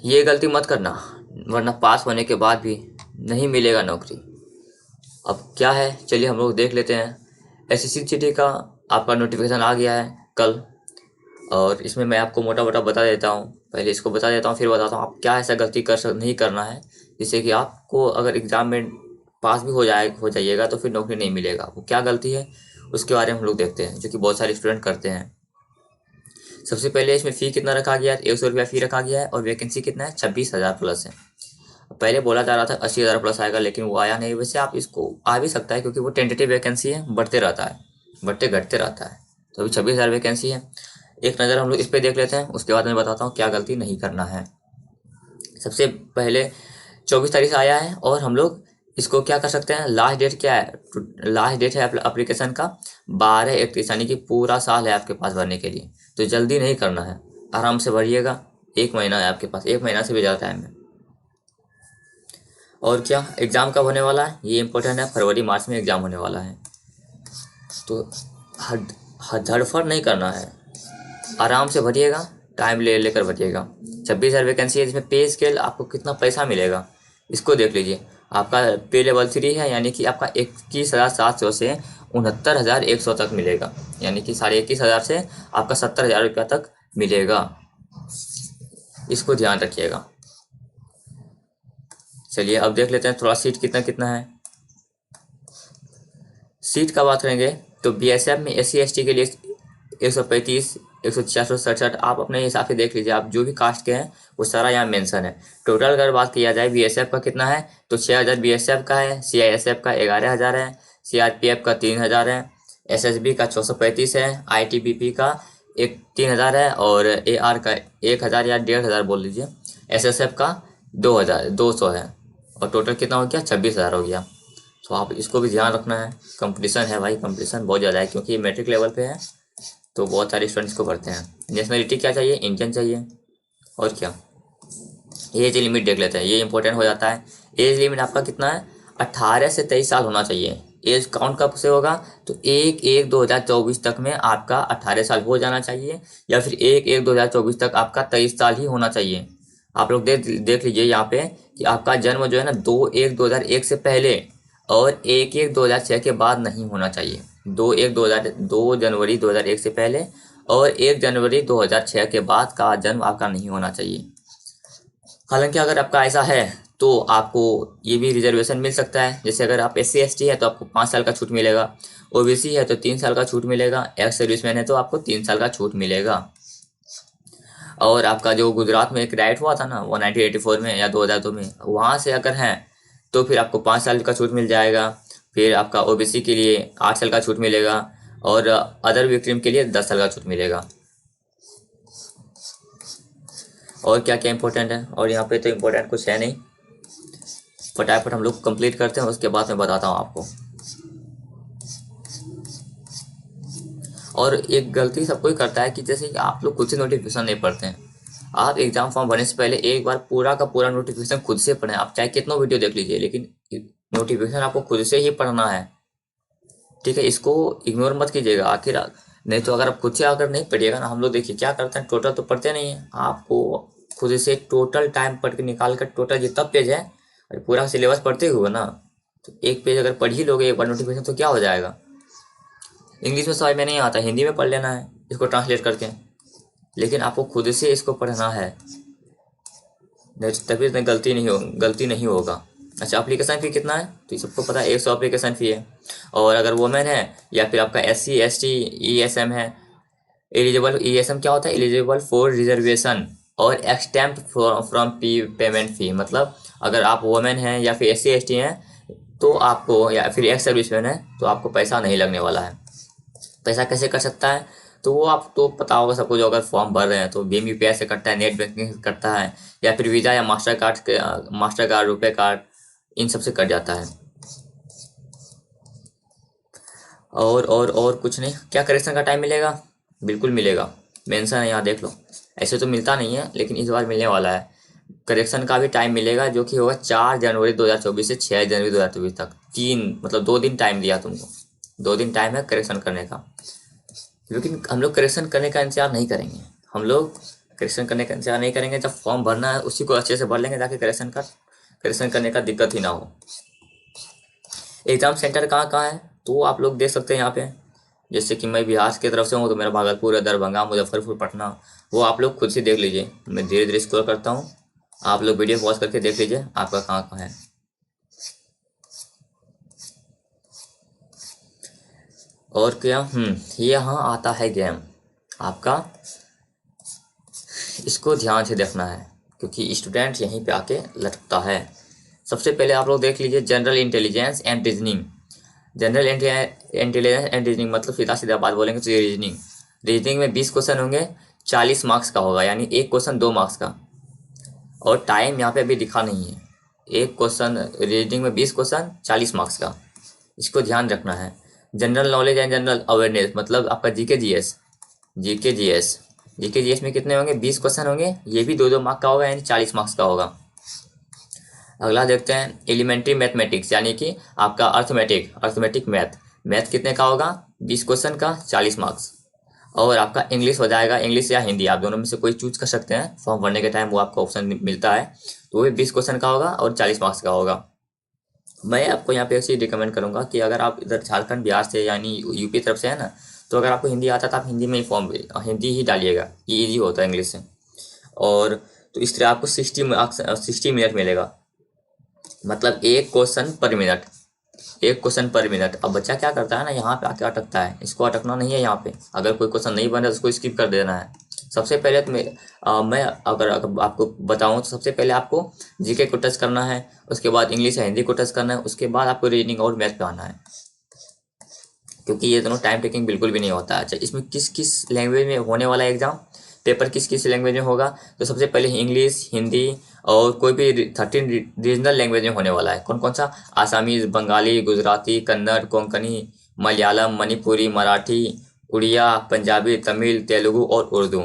ये गलती मत करना, वरना पास होने के बाद भी नहीं मिलेगा नौकरी। अब क्या है, चलिए हम लोग देख लेते हैं। एसएससी जीडी का आपका नोटिफिकेशन आ गया है कल, और इसमें मैं आपको मोटा मोटा बता देता हूँ। पहले इसको बता देता हूँ, फिर बताता हूँ आप क्या ऐसा गलती नहीं करना है जिससे कि आपको अगर एग्ज़ाम में पास भी हो जाइएगा तो फिर नौकरी नहीं मिलेगा। वो क्या गलती है उसके बारे में हम लोग देखते हैं, जो कि बहुत सारे स्टूडेंट करते हैं। सबसे पहले इसमें फ़ी कितना रखा गया है, 100 रुपया फ़ी रखा गया है, और वैकेंसी कितना है, 26,000 प्लस है। पहले बोला जा रहा था 80,000 प्लस आएगा, लेकिन वो आया नहीं। वैसे आप इसको आ भी सकता है, क्योंकि वो टेंटेटिव वैकेंसी है, बढ़ते रहता है, बढ़ते घटते रहता है। तो अभी 26,000 वैकेंसी है। एक नज़र हम लोग इस पर देख लेते हैं, उसके बाद मैं बताता हूँ क्या गलती नहीं करना है। सबसे पहले 24 तारीख से आया है, और हम लोग इसको क्या कर सकते हैं, लास्ट डेट क्या है, लास्ट डेट है एप्लीकेशन का 12/31, यानी कि पूरा साल है आपके पास भरने के लिए। तो जल्दी नहीं करना है, आराम से भरिएगा। 1 महीना है आपके पास, 1 महीना से भी ज़्यादा टाइम है। और क्या एग्ज़ाम कब होने वाला है, ये इंपॉर्टेंट है। फरवरी मार्च में एग्ज़ाम होने वाला है। तो धड़फड़ नहीं करना है, आराम से भरिएगा, टाइम ले लेकर भरिएगा। 26,000 वैकेंसी है, जिसमें पे स्केल आपको कितना पैसा मिलेगा इसको देख लीजिए। आपका पे लेवल 3 है, यानी कि आपका 21,700 से 69,100 तक मिलेगा, यानी कि 21,500 से आपका 70,000 रुपया तक मिलेगा। इसको ध्यान रखिएगा। चलिए अब देख लेते हैं थोड़ा सीट कितना कितना है। सीट का बात करेंगे तो बीएसएफ में SC ST के लिए 135, 166, 67 आप अपने हिसाब से देख लीजिए। आप जो भी कास्ट के हैं वो सारा यहाँ मेंशन है। टोटल अगर बात किया जाए बीएसएफ का कितना है, तो 6,000 बीएसएफ का है, सीआईएसएफ का 11,000 है, सीआरपीएफ का 3,000 है, एसएसबी का 635 है, आईटीबीपी का 3,000 है, और एआर का 1,000 या 1,500 बोल लीजिए, एसएसएफ का 2,200 है। और टोटल कितना हो गया, 26,000 हो गया। तो आप इसको भी ध्यान रखना है। कंपटीशन है भाई, कंपटीशन बहुत ज़्यादा है, क्योंकि ये मैट्रिक लेवल पे है, तो बहुत सारे स्टूडेंट्स को पढ़ते हैं। नेशनलिटी क्या चाहिए, इंडियन चाहिए। और क्या, एज लिमिट देख लेते हैं, ये इंपॉर्टेंट हो जाता है। एज लिमिट आपका कितना है, 18 से 23 साल होना चाहिए। एज काउंट कब से होगा, तो 1/1/2024 तक में आपका 18 साल हो जाना चाहिए, या फिर 1/1/2024 तक आपका 23 साल ही होना चाहिए। आप लोग देख लीजिए यहाँ पे कि आपका जन्म जो है ना 2/1/2001 से पहले और 1/1/2006 के बाद नहीं होना चाहिए। 2 जनवरी 2001 से पहले और 1 जनवरी 2006 के बाद का जन्म आपका नहीं होना चाहिए। हालांकि अगर आपका ऐसा है तो आपको ये भी रिजर्वेशन मिल सकता है। जैसे अगर आप SC ST है तो आपको 5 साल का छूट मिलेगा, OBC है तो 3 साल का छूट मिलेगा, एक्स सर्विसमैन है तो आपको 3 साल का छूट मिलेगा। और आपका जो गुजरात में एक राइट हुआ था ना, वो 1984 में या 2002 में, वहाँ से अगर हैं तो फिर आपको 5 साल का छूट मिल जाएगा। फिर आपका OBC के लिए 8 साल का छूट मिलेगा, और अदर विक्टिम के लिए 10 साल का छूट मिलेगा। और क्या क्या इंपॉर्टेंट है, और यहाँ पे तो इम्पोर्टेंट कुछ है नहीं। फटाफट हम लोग कंप्लीट करते हैं, उसके बाद मैं बताता हूँ आपको। और एक गलती सबको ही करता है कि जैसे कि आप लोग खुद से नोटिफिकेशन नहीं पढ़ते हैं। आप एग्जाम फॉर्म भरने से पहले एक बार पूरा का पूरा नोटिफिकेशन खुद से पढ़ें। आप चाहे कितना वीडियो देख लीजिए, लेकिन नोटिफिकेशन आपको खुद से ही पढ़ना है, ठीक है। इसको इग्नोर मत कीजिएगा। आखिर नहीं तो अगर आप खुद से अगर नहीं पढ़िएगा ना, हम लोग देखिए क्या करते हैं, टोटल तो पढ़ते नहीं है। आपको खुद से टोटल टाइम पढ़ के निकाल कर टोटल जितना पेज है, और पूरा सिलेबस पढ़ते हुए ना, तो एक पेज अगर पढ़ ही लोगे एक बार नोटिफिकेशन, तो क्या हो जाएगा। इंग्लिश में समझ में नहीं आता, हिंदी में पढ़ लेना है इसको ट्रांसलेट करके, लेकिन आपको खुद से इसको पढ़ना है, तभी इतनी गलती नहीं होगा। अच्छा, एप्लीकेशन फ़ी कितना है, तो ये सबको पता है 100 एप्लीकेशन फ़ी है। और अगर वुमेन है या फिर आपका SC ST ESM है, एलिजिबल, ESM क्या होता है, एलिजिबल फॉर रिजर्वेशन और एक्सटेम्प्ट फ्रॉम पेमेंट फ़ी। मतलब अगर आप वुमेन हैं या फिर SC ST हैं तो आपको, या फिर एक्स सर्विसमैन है तो आपको पैसा नहीं लगने वाला है। पैसा कैसे कर सकता है, तो वो आप तो पता होगा सबको, जो अगर फॉर्म भर रहे हैं तो भीम UPI से कटता है, नेट बैंकिंग से कटता है, या फिर वीज़ा या मास्टर कार्ड रुपए कार्ड, इन सब से कट जाता है। और कुछ नहीं। क्या करेक्शन का टाइम मिलेगा, बिल्कुल मिलेगा, मेंशन है यहाँ देख लो। ऐसे तो मिलता नहीं है, लेकिन इस बार मिलने वाला है। करेक्शन का भी टाइम मिलेगा, जो कि होगा 4 जनवरी 2024 से 6 जनवरी 2024 तक। 2 दिन टाइम दिया तुमको, 2 दिन टाइम है करेक्शन करने का। लेकिन हम लोग करेक्शन करने का इंतजार नहीं करेंगे। हम लोग करेक्शन करने का इंतजार नहीं करेंगे, जब फॉर्म भरना है उसी को अच्छे से भर लेंगे ताकि करेक्शन करने का दिक्कत ही ना हो। एग्ज़ाम सेंटर कहाँ कहाँ है तो आप लोग देख सकते हैं यहाँ पे, जैसे कि मैं बिहार की तरफ से हूँ तो मेरा भागलपुर है, दरभंगा, मुजफ्फरपुर, पटना, वो आप लोग खुद से देख लीजिए। मैं धीरे धीरे स्क्रॉल करता हूँ, आप लोग वीडियो पॉज करके देख लीजिए आपका कहाँ कहाँ है। और क्या यहाँ आता है गेम आपका, इसको ध्यान से देखना है क्योंकि स्टूडेंट यहीं पे आके लटकता है। सबसे पहले आप लोग देख लीजिए general intelligence and reasoning. General intelligence and reasoning मतलब सीधा सीधा बात बोलेंगे तो ये रीजनिंग। रीजनिंग में 20 क्वेश्चन होंगे, 40 मार्क्स का होगा, यानी एक क्वेश्चन 2 मार्क्स का। और टाइम यहाँ पे अभी दिखा नहीं है। एक क्वेश्चन रीजनिंग में 20 क्वेश्चन 40 मार्क्स का, इसको ध्यान रखना है। General knowledge and general awareness मतलब आपका जीके जीएस। जीके जीएस में कितने होंगे, 20 क्वेश्चन होंगे, ये भी 2-2 मार्क का होगा, यानी 40 मार्क्स का होगा। अगला देखते हैं एलिमेंट्री मैथमेटिक्स, यानी कि आपका अर्थमेटिक मैथ कितने का होगा, 20 क्वेश्चन का 40 मार्क्स। और आपका इंग्लिश हो जाएगा, इंग्लिश या हिंदी आप दोनों में से कोई चूज कर सकते हैं, फॉर्म भरने के टाइम वो आपको ऑप्शन मिलता है, तो वो भी 20 क्वेश्चन का होगा और 40 मार्क्स का होगा। मैं आपको यहाँ पे ऐसे ही रिकमेंड करूँगा कि अगर आप इधर झारखंड बिहार से यानी यूपी तरफ से है ना, तो अगर आपको हिंदी आता है तो आप हिंदी में ही हिंदी ही डालिएगा, ये ईजी होता है इंग्लिश से। और तो इस तरह आपको 60 मिनट मिलेगा, मतलब एक क्वेश्चन पर मिनट। अब बच्चा क्या करता है ना, यहाँ पे आके अटकता है, इसको अटकना नहीं है। यहाँ पे अगर कोई क्वेश्चन नहीं बन रहा तो उसको स्किप कर देना है। सबसे पहले तो मैं अगर आपको बताऊँ तो सबसे पहले आपको जीके को टच करना है, उसके बाद इंग्लिश या हिंदी को टच करना है, उसके बाद आपको रीडिंग और मैथ पे आना है, क्योंकि ये दोनों टाइम टेकिंग बिल्कुल भी नहीं होता है। अच्छा, इसमें किस किस लैंग्वेज में होने वाला है एग्जाम, पेपर किस किस लैंग्वेज में होगा, तो सबसे पहले इंग्लिश, हिंदी और कोई भी 13 रीजनल लैंग्वेज में होने वाला है। कौन कौन सा, आसामीज, बंगाली, गुजराती, कन्नड़, कोंकणी, मलयालम, मणिपुरी, मराठी, उड़िया, पंजाबी, तमिल, तेलुगु और उर्दू,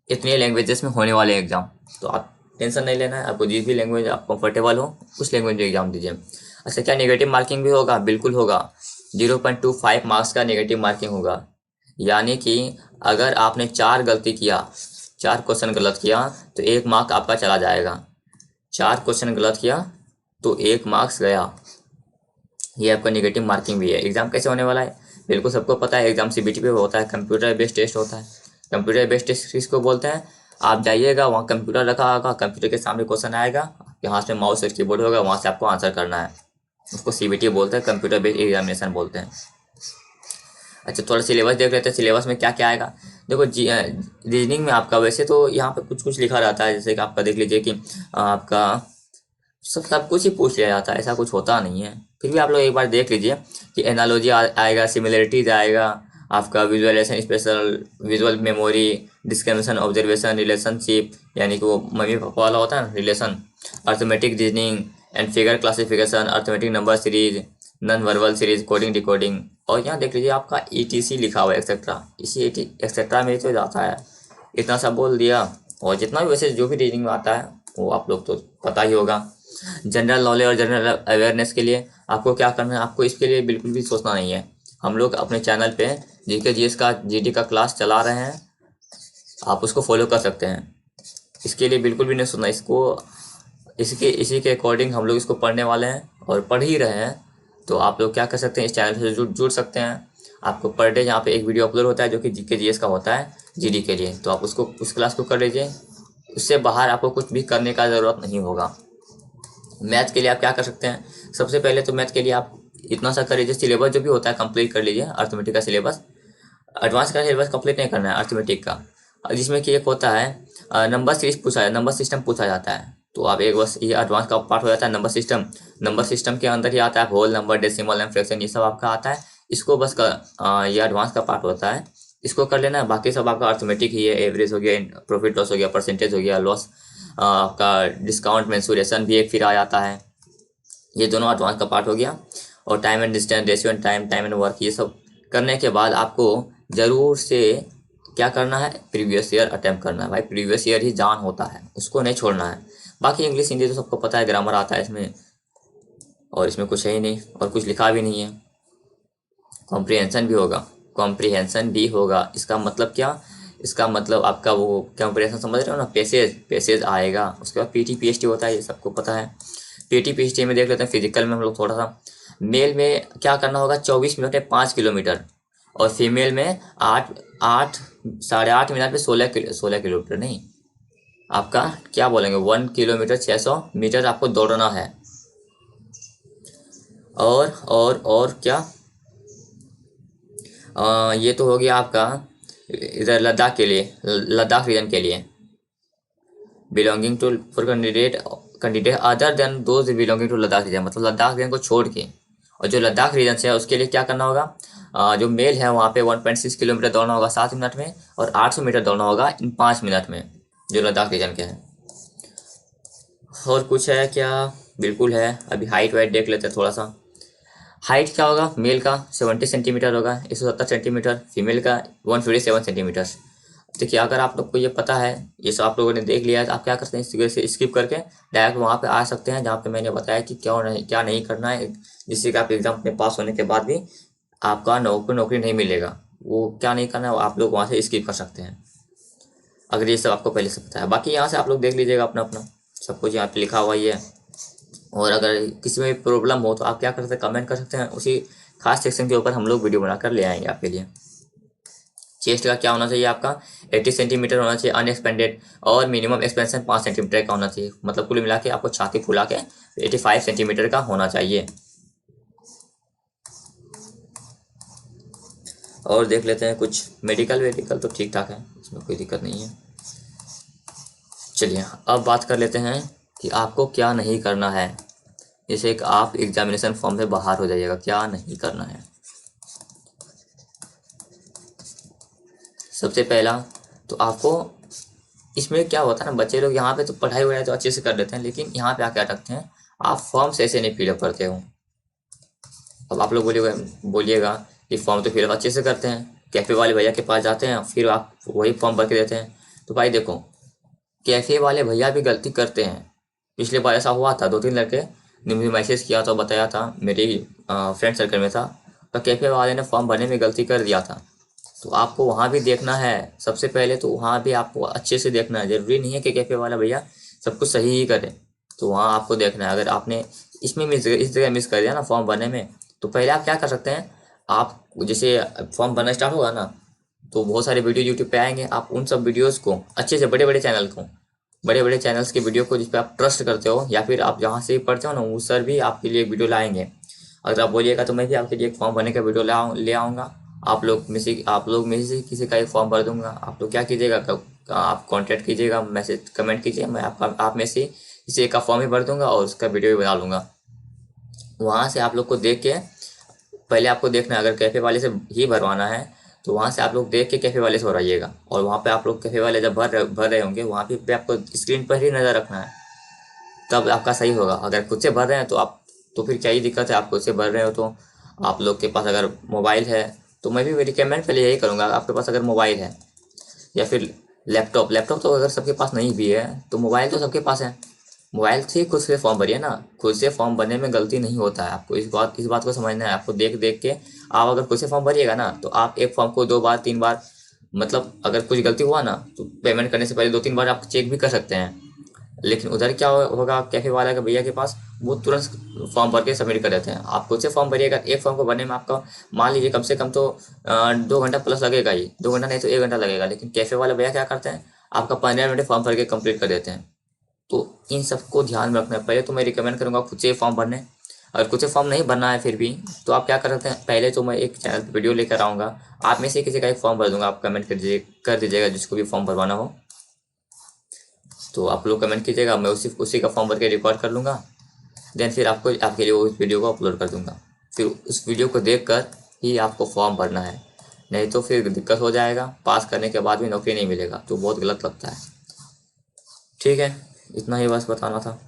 इतने लैंग्वेजेस में होने वाले एग्जाम। तो आप टेंशन नहीं लेना है, आपको जिस भी लैंग्वेज आप कंफर्टेबल हो उस लैंग्वेज में एग्जाम दीजिए। अच्छा, क्या नेगेटिव मार्किंग भी होगा, बिल्कुल होगा। 0.25 मार्क्स का नेगेटिव मार्किंग होगा, यानी कि अगर आपने 4 क्वेश्चन गलत किया तो 1 मार्क आपका चला जाएगा। 4 क्वेश्चन गलत किया तो 1 मार्क्स गया, ये आपका नेगेटिव मार्किंग भी है। एग्जाम कैसे होने वाला है बिल्कुल सबको पता है, एग्जाम सीबीटी पे होता है, कंप्यूटर बेस्ड टेस्ट होता है। कंप्यूटर बेस्ड टेस्ट किसको बोलते हैं, आप जाइएगा वहाँ कंप्यूटर रखा होगा, कंप्यूटर के सामने क्वेश्चन आएगा, आपके हाथ में माउस और कीबोर्ड होगा, वहाँ से आपको आंसर करना है। उसको सीबीटी बोलते हैं, कंप्यूटर बेस्ड एग्जामिनेशन बोलते हैं। अच्छा, थोड़ा सिलेबस देख लेते हैं, सिलेबस में क्या क्या आएगा। देखो रीजनिंग में आपका वैसे तो यहाँ पे कुछ कुछ लिखा रहता है, जैसे कि आपका देख लीजिए कि आपका सब कुछ ही पूछ लिया जाता है, ऐसा कुछ होता नहीं है। फिर भी आप लोग एक बार देख लीजिए कि एनालॉजी आएगा, सिमिलरिटीज आएगा, आपका visualization, special visual memory, discrimination, observation, relationship, यानी कि वो मम्मी पापा वाला होता है ना relation, arithmetic reasoning and figure classification, arithmetic number series, non verbal series, coding decoding. और यहाँ देख लीजिए आपका ईटीसी लिखा हुआ है, एक्सेट्रा। इसी एक्सेट्रा में तो जाता है, इतना सब बोल दिया। और जितना भी वैसे जो भी रीडिंग में आता है वो आप लोग तो पता ही होगा। जनरल नॉलेज और जनरल अवेयरनेस के लिए आपको क्या करना है, आपको इसके लिए बिल्कुल भी सोचना नहीं है। हम लोग अपने चैनल पे जीके जीएस का जीडी का क्लास चला रहे हैं, आप उसको फॉलो कर सकते हैं। इसके लिए बिल्कुल भी नहीं सुनना, इसको इसी के अकॉर्डिंग हम लोग इसको पढ़ने वाले हैं और पढ़ ही रहे हैं। तो आप लोग क्या कर सकते हैं, इस चैनल से जुड़ सकते हैं। आपको पर डे यहाँ पे एक वीडियो अपलोड होता है जो कि जीके जीएस का होता है जीडी के लिए, तो आप उस क्लास को कर लीजिए। उससे बाहर आपको कुछ भी करने का ज़रूरत नहीं होगा। मैथ के लिए आप क्या कर सकते हैं, सबसे पहले तो मैथ के लिए आप इतना सा कर लीजिए, सिलेबस जो भी होता है कंप्लीट कर लीजिए। अर्थमेटिक का सिलेबस, एडवांस का सिलेबस कंप्लीट नहीं करना है अर्थमेटिक का, जिसमें कि एक होता है नंबर सीरीज नंबर सिस्टम पूछा जाता है। तो आप एक बस ये एडवांस का पार्ट हो जाता है नंबर सिस्टम के अंदर ही आता है whole number, decimal and fraction, ये सब आपका आता है। इसको बस ये एडवांस का पार्ट होता है, इसको कर लेना है। बाकी सब आपका अर्थमेटिक ही है, एवरेज हो गया, प्रॉफिट लॉस हो गया, परसेंटेज हो गया, लॉस, आपका डिस्काउंट मेंसुरेशन भी एक फिर आ जाता है, ये दोनों एडवांस का पार्ट हो गया। और time and distance, ratio and time and work, ये सब करने के बाद आपको ज़रूर से क्या करना है, प्रीवियस ईयर अटेम्प्ट करना है। भाई प्रीवियस ईयर ही जान होता है, उसको नहीं छोड़ना है। बाकी इंग्लिश हिंदी तो सबको पता है, ग्रामर आता है इसमें, और इसमें कुछ है ही नहीं और कुछ लिखा भी नहीं है। कॉम्प्रिहेंशन भी होगा, इसका मतलब क्या, इसका मतलब आपका वो कंप्रेशन समझ रहे हो ना, पेसेज आएगा। उसके बाद पीटी पीएचटी होता है, ये सबको पता है। पीटी पीएचटी में देख लेते हैं फिजिकल में हम लोग थोड़ा सा। मेल में क्या करना होगा, 24 मिनट में 5 किलोमीटर, और फीमेल में 8 8 साढ़े 8 मिनट में 16 किलोमीटर नहीं, आपका क्या बोलेंगे 1 किलोमीटर 600 मीटर आपको दौड़ना है। और क्या, ये तो हो गया आपका इधर लद्दाख के लिए, लद्दाख रीजन के लिए। Belonging to for candidate other than those belonging to Ladakh region, मतलब लद्दाख रीजन को छोड़ के। और जो लद्दाख रीजन से है उसके लिए क्या करना होगा, जो मेल है वहाँ पे 1.6 किलोमीटर दौड़ना होगा 7 मिनट में, और 800 मीटर दौड़ना होगा इन 5 मिनट में, जो लद्दाख रीजन के हैं। और कुछ है क्या, बिल्कुल है। अभी हाइट वाइट देख लेते हैं थोड़ा सा। हाइट क्या होगा, मेल का 70 सेंटीमीटर होगा, 170 सेंटीमीटर, फीमेल का 157 सेंटीमीटर। देखिए अगर आप लोग को ये पता है, ये सब आप लोगों ने देख लिया है, तो आप क्या करते हैं, इस जगह से स्किप करके डायरेक्ट वहाँ पे आ सकते हैं जहाँ पे मैंने बताया कि क्या नहीं करना है, जिससे कि आप एग्जाम में पास होने के बाद भी आपका नौकरी नहीं मिलेगा। वो क्या नहीं करना है, वो आप लोग वहाँ से स्किप कर सकते हैं, अगर ये सब आपको पहले से पता है। बाकी यहाँ से आप लोग देख लीजिएगा अपना अपना सब कुछ यहाँ पे लिखा हुआ ही है। और अगर किसी में प्रॉब्लम हो तो आप क्या कर सकते हैं, कमेंट कर सकते हैं, उसी खास सेक्शन के ऊपर हम लोग वीडियो बनाकर ले आएंगे आपके लिए। चेस्ट का क्या होना चाहिए आपका, 80 सेंटीमीटर होना चाहिए अनएक्सपेंडेड, और मिनिमम एक्सपेंशन 5 सेंटीमीटर का होना चाहिए, मतलब कुल मिला के आपको छाती फुला के 85 सेंटीमीटर का होना चाहिए। और देख लेते हैं कुछ मेडिकल तो ठीक ठाक है, इसमें कोई दिक्कत नहीं है। चलिए अब बात कर लेते हैं कि आपको क्या नहीं करना है, जैसे कि आप एग्जामिनेशन फॉर्म से बाहर हो जाइएगा, क्या नहीं करना है। सबसे पहला तो आपको, इसमें क्या होता है ना, बच्चे लोग यहाँ पे तो पढ़ाई वढ़ाई तो अच्छे से कर लेते हैं, लेकिन यहाँ पे क्या रखते हैं, आप फॉर्म से ऐसे नहीं फिलअप करते हो। अब आप लोग बोलिएगा कि फॉर्म तो फिलअप अच्छे से करते हैं, कैफे वाले भैया के पास जाते हैं, फिर आप वही फॉर्म भर के देते हैं। तो भाई देखो, कैफे वाले भैया भी गलती करते हैं। पिछले बार ऐसा हुआ था, 2-3 लड़के ने मुझे मैसेज किया था, बताया था, मेरे फ्रेंड सर्कल में था, तो कैफे वाले ने फॉर्म भरने में गलती कर दिया था। तो आपको वहाँ भी देखना है, सबसे पहले तो वहाँ भी आपको अच्छे से देखना है। ज़रूरी नहीं है कि कैफे वाला भैया सब कुछ सही ही करे, तो वहाँ आपको देखना है। अगर आपने इसमें इस जगह मिस कर दिया ना फॉर्म भरने में, तो पहले आप क्या कर सकते हैं, आप जैसे फॉर्म भरना स्टार्ट होगा ना, तो बहुत सारे वीडियो यूट्यूब पे आएंगे, आप उन सब वीडियोज़ को अच्छे से, बड़े बड़े चैनल्स की वीडियो को जिस पे आप ट्रस्ट करते हो, या फिर आप जहाँ से पढ़ते हो ना, वो सर भी आपके लिए एक वीडियो लाएंगे। अगर आप बोलिएगा तो मैं भी आपके लिए एक फॉर्म भरने का वीडियो ले आऊँगा। आप लोग में से किसी का एक फॉर्म भर दूंगा। आप लोग क्या कीजिएगा, आप कांटेक्ट कीजिएगा, मैसेज कमेंट कीजिए, मैं आप में से किसी एक का फॉर्म ही भर दूंगा और उसका वीडियो भी बना लूँगा। वहाँ से आप लोग को देख के, पहले आपको देखना है, अगर कैफ़े वाले से ही भरवाना है तो वहाँ से आप लोग देख के कैफ़े वाले से भराइएगा। और वहाँ पे आप लोग कैफ़े वाले जब भर रहे होंगे, वहाँ पे आपको स्क्रीन पर ही नज़र रखना है, तब आपका सही होगा। अगर खुद से भर रहे हैं तो तो फिर क्या ही दिक्कत है, आप खुद से भर रहे हो तो आप लोग के पास अगर मोबाइल है, तो मैं भी रिकमेंड पहले यही करूँगा, आपके पास अगर मोबाइल है या फिर लैपटॉप तो अगर सबके पास नहीं भी है, तो मोबाइल तो सबके पास है, मोबाइल से खुद से फॉर्म भरिए ना। खुद से फॉर्म भरने में गलती नहीं होता है, आपको इस बात को समझना है। आपको देख देख के आप अगर खुद से फॉर्म भरिएगा ना, तो आप एक फॉर्म को 2 बार 3 बार, मतलब अगर कुछ गलती हुआ ना, तो पेमेंट करने से पहले 2-3 बार आप चेक भी कर सकते हैं। लेकिन उधर क्या होगा, कैफे वाला का भैया के पास, वो तुरंत फॉर्म भर के सबमिट कर देते हैं। आप खुद से फॉर्म भरिएगा, एक फॉर्म को भरने में आपका मान लीजिए कम से कम तो 2 घंटा प्लस लगेगा ही, 2 घंटा नहीं तो 1 घंटा लगेगा। लेकिन कैफे वाले भैया क्या करते हैं, आपका 15 मिनट फॉर्म भर के कंप्लीट कर देते हैं। तो इन सबको ध्यान में रखना है। पहले तो मैं रिकमेंड करूँगा खुद से फॉर्म भरने। अगर खुद से फॉर्म नहीं भरना है फिर भी, तो आप क्या कर सकते हैं, पहले तो मैं एक चैनल पर वीडियो लेकर आऊँगा, आप में से किसी का एक फॉर्म भर दूंगा, आप कमेंट कर दीजिएगा जिसको भी फॉर्म भरवाना हो। तो आप लोग कमेंट कीजिएगा, मैं उसी का फॉर्म भर के रिकॉर्ड कर लूँगा, देन फिर आपके लिए उस वीडियो को अपलोड कर दूँगा। फिर उस वीडियो को देख कर ही आपको फॉर्म भरना है, नहीं तो फिर दिक्कत हो जाएगा, पास करने के बाद भी नौकरी नहीं मिलेगा, तो बहुत गलत लगता है। ठीक है, इतना ही बस बताना था।